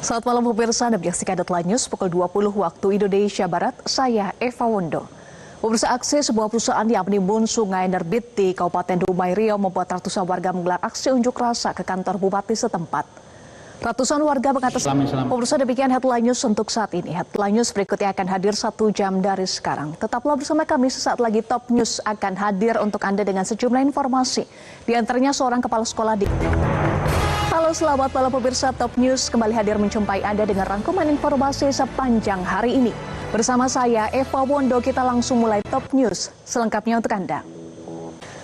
Selamat malam pemirsa, Anda menyaksikan Deadline News pukul 20 waktu Indonesia Barat. Saya Eva Wondo. Pemirsa, aksi sebuah perusahaan yang menimbun sungai Nerbit di Kabupaten Dumai Riau membuat ratusan warga menggelar aksi unjuk rasa ke kantor bupati setempat. Ratusan warga mengatasnamakan. Pemirsa, demikian Headline News untuk saat ini. Headline News berikutnya akan hadir 1 jam dari sekarang. Tetaplah bersama kami, sesaat lagi Top News akan hadir untuk Anda dengan sejumlah informasi. Di antaranya seorang kepala sekolah di... Halo, selamat malam pemirsa. Top News kembali hadir menjumpai Anda dengan rangkuman informasi sepanjang hari ini. Bersama saya Eva Wondo, kita langsung mulai Top News selengkapnya untuk Anda.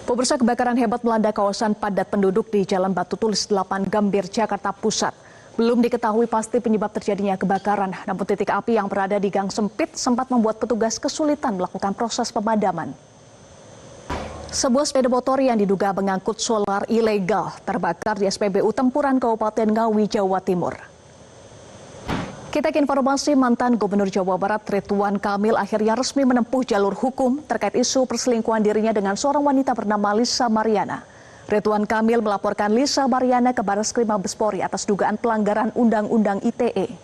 Pemirsa, kebakaran hebat melanda kawasan padat penduduk di Jalan Batu Tulis 8 Gambir, Jakarta Pusat. Belum diketahui pasti penyebab terjadinya kebakaran, namun titik api yang berada di gang sempit sempat membuat petugas kesulitan melakukan proses pemadaman. Sebuah sepeda motor yang diduga mengangkut solar ilegal terbakar di SPBU Tempuran Kabupaten Ngawi, Jawa Timur. Kita ke informasi, mantan Gubernur Jawa Barat Ridwan Kamil akhirnya resmi menempuh jalur hukum terkait isu perselingkuhan dirinya dengan seorang wanita bernama Lisa Mariana. Ridwan Kamil melaporkan Lisa Mariana ke Barreskrim Mabespori atas dugaan pelanggaran Undang-Undang ITE.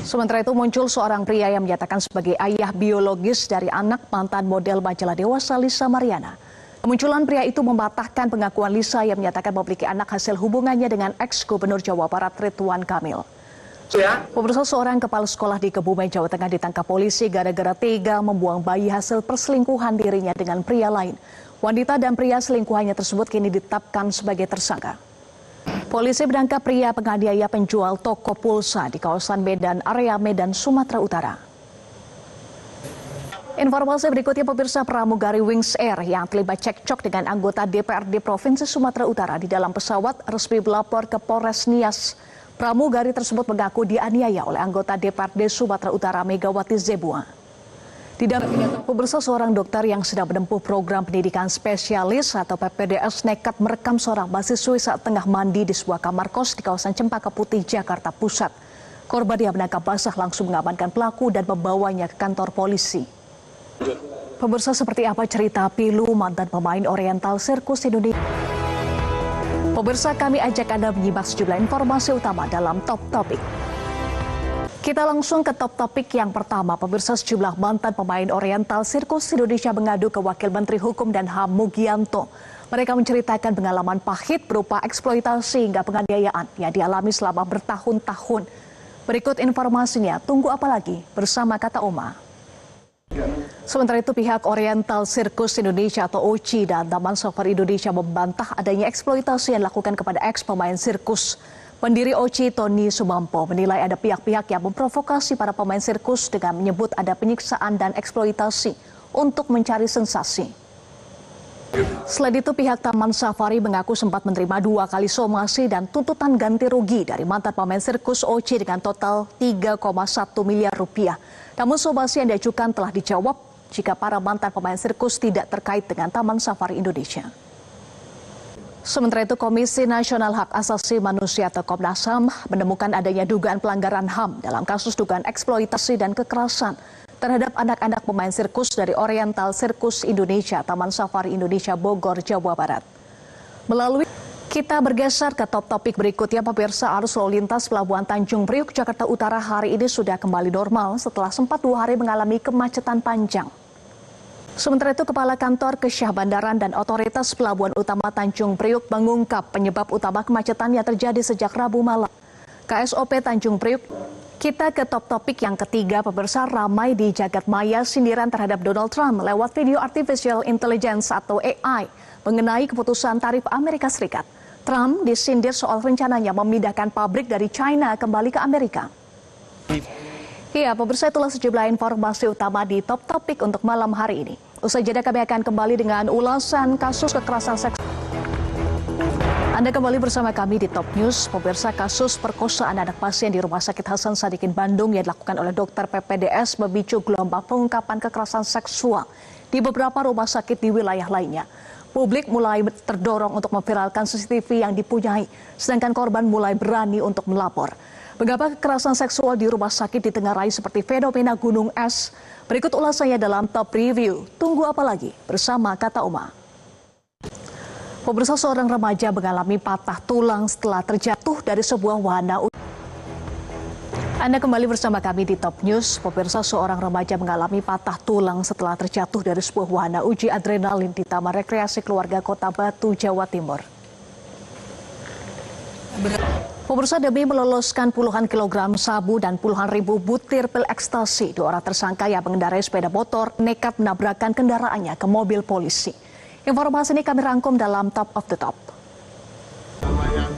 Sementara itu muncul seorang pria yang menyatakan sebagai ayah biologis dari anak mantan model majalah dewasa Lisa Mariana. Kemunculan pria itu membatahkan pengakuan Lisa yang menyatakan memiliki anak hasil hubungannya dengan ex-gubernur Jawa Barat Ridwan Kamil. Pemirsa, seorang kepala sekolah di Kebumen, Jawa Tengah ditangkap polisi gara-gara tega membuang bayi hasil perselingkuhan dirinya dengan pria lain. Wanita dan pria selingkuhannya tersebut kini ditetapkan sebagai tersangka. Polisi menangkap pria penganiaya penjual toko pulsa di kawasan Medan, area Medan, Sumatera Utara. Informasi berikutnya pemirsa, pramugari Wings Air yang terlibat cekcok dengan anggota DPRD Provinsi Sumatera Utara di dalam pesawat resmi melapor ke Polres Nias. Pramugari tersebut mengaku dianiaya oleh anggota DPRD Sumatera Utara Megawati Zebua. Pemirsa, seorang dokter yang sedang menempuh program pendidikan spesialis atau PPDS nekat merekam seorang mahasiswi saat tengah mandi di sebuah kamar kos di kawasan Cempaka Putih, Jakarta Pusat. Korban yang menangkap basah langsung mengamankan pelaku dan membawanya ke kantor polisi. Pemirsa, seperti apa cerita pilu mantan pemain Oriental Sirkus Indonesia? Pemirsa, kami ajak Anda menyimak sejumlah informasi utama dalam Top Topik. Kita langsung ke top topik yang pertama. Pemirsa, sejumlah mantan pemain Oriental Sirkus Indonesia mengadu ke Wakil Menteri Hukum dan HAM Mugianto. Mereka menceritakan pengalaman pahit berupa eksploitasi hingga penganiayaan yang dialami selama bertahun-tahun. Berikut informasinya, tunggu apa lagi bersama Kata Oma. Sementara itu pihak Oriental Sirkus Indonesia atau OCI dan Taman Safari Indonesia membantah adanya eksploitasi yang dilakukan kepada ex pemain sirkus. Pendiri OCI Tony Sumampo menilai ada pihak-pihak yang memprovokasi para pemain sirkus dengan menyebut ada penyiksaan dan eksploitasi untuk mencari sensasi. Selain itu pihak Taman Safari mengaku sempat menerima 2 kali somasi dan tuntutan ganti rugi dari mantan pemain sirkus OCI dengan total 3,1 miliar rupiah. Namun somasi yang diajukan telah dijawab jika para mantan pemain sirkus tidak terkait dengan Taman Safari Indonesia. Sementara itu Komisi Nasional Hak Asasi Manusia atau Komnas HAM menemukan adanya dugaan pelanggaran HAM dalam kasus dugaan eksploitasi dan kekerasan terhadap anak-anak pemain sirkus dari Oriental Sirkus Indonesia, Taman Safari Indonesia, Bogor, Jawa Barat. Melalui kita bergeser ke top topik berikutnya, pemirsa, arus lalu lintas Pelabuhan Tanjung Priuk, Jakarta Utara hari ini sudah kembali normal setelah sempat 2 hari mengalami kemacetan panjang. Sementara itu Kepala Kantor Kesyah Bandaran dan Otoritas Pelabuhan Utama Tanjung Priuk mengungkap penyebab utama kemacetan yang terjadi sejak Rabu malam. KSOP Tanjung Priuk. Kita ke top topik yang ketiga, pemirsa, ramai di jagat maya sindiran terhadap Donald Trump lewat video Artificial Intelligence atau AI mengenai keputusan tarif Amerika Serikat. Trump disindir soal rencananya memindahkan pabrik dari China kembali ke Amerika. Ya, pemirsa, itulah sejumlah informasi utama di top topik untuk malam hari ini. Usai jeda kami akan kembali dengan ulasan kasus kekerasan seksual. Anda kembali bersama kami di Top News. Pemirsa, kasus perkosaan anak pasien di Rumah Sakit Hasan Sadikin Bandung yang dilakukan oleh dokter PPDS memicu gelombang pengungkapan kekerasan seksual di beberapa rumah sakit di wilayah lainnya. Publik mulai terdorong untuk memviralkan CCTV yang dipunyai, sedangkan korban mulai berani untuk melapor. Mengapa kekerasan seksual di rumah sakit ditengarai seperti fenomena gunung es? Berikut ulasannya dalam Top Review. Tunggu apa lagi? Bersama Kata Oma. Pemirsa, seorang remaja mengalami patah tulang setelah terjatuh dari sebuah wahana. Anda kembali bersama kami di Top News. Pemirsa, seorang remaja mengalami patah tulang setelah terjatuh dari sebuah wahana uji adrenalin di Taman Rekreasi Keluarga Kota Batu, Jawa Timur. Pemirsa, demi meloloskan puluhan kilogram sabu dan puluhan ribu butir pil ekstasi, dua orang tersangka yang mengendarai sepeda motor nekat menabrakkan kendaraannya ke mobil polisi. Informasi ini kami rangkum dalam Top of the Top.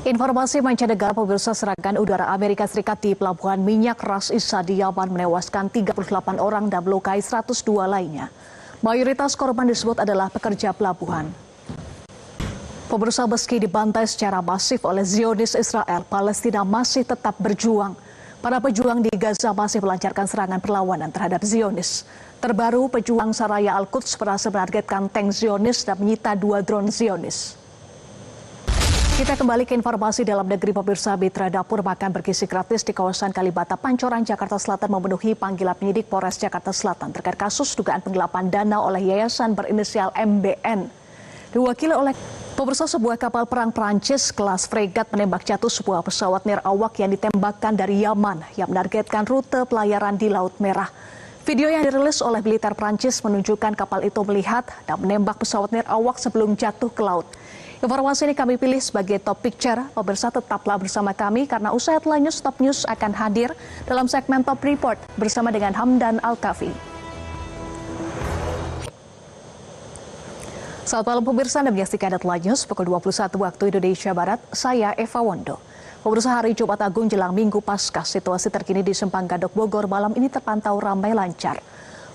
Informasi mancanegara, pemirsa, serangan udara Amerika Serikat di pelabuhan minyak Ras Isa di Yaman menewaskan 38 orang dan melukai 102 lainnya. Mayoritas korban disebut adalah pekerja pelabuhan. Pemirsa, meski dibantai secara masif oleh Zionis Israel, Palestina masih tetap berjuang. Para pejuang di Gaza masih melancarkan serangan perlawanan terhadap Zionis. Terbaru, pejuang Saraya Al-Quds berhasil menargetkan tank Zionis dan menyita 2 drone Zionis. Kita kembali ke informasi dalam negeri, pemirsa. Mitra dapur makan bergizi gratis di kawasan Kalibata, Pancoran, Jakarta Selatan memenuhi panggilan penyidik Polres Jakarta Selatan terkait kasus dugaan penggelapan dana oleh yayasan berinisial MBN. Diwakili oleh pemirsa, sebuah kapal perang Prancis kelas fregat menembak jatuh sebuah pesawat nirawak yang ditembakkan dari Yaman yang menargetkan rute pelayaran di Laut Merah. Video yang dirilis oleh militer Prancis menunjukkan kapal itu melihat dan menembak pesawat nirawak sebelum jatuh ke laut. Informasi ini kami pilih sebagai top picture. Pemirsa, tetaplah bersama kami karena usai headline news, Top News akan hadir dalam segmen Top Report bersama dengan Hamdan Al-Kafi. Selamat malam pemirsa, Anda menyaksikan headline news pukul 21 waktu Indonesia Barat. Saya Eva Wondo. Pemirsa, hari Jumat Agung jelang Minggu Paskah, situasi terkini di Simpang Gadok Bogor malam ini terpantau ramai lancar.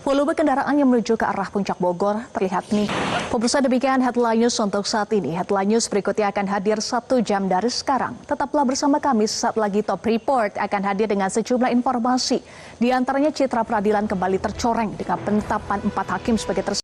Volume kendaraan yang menuju ke arah Puncak Bogor terlihat nih. Pemirsa, demikian headline news untuk saat ini. Headline news berikutnya akan hadir 1 jam dari sekarang. Tetaplah bersama kami, saat lagi Top Report akan hadir dengan sejumlah informasi. Di antaranya citra peradilan kembali tercoreng dengan penetapan 4 hakim sebagai tersangka.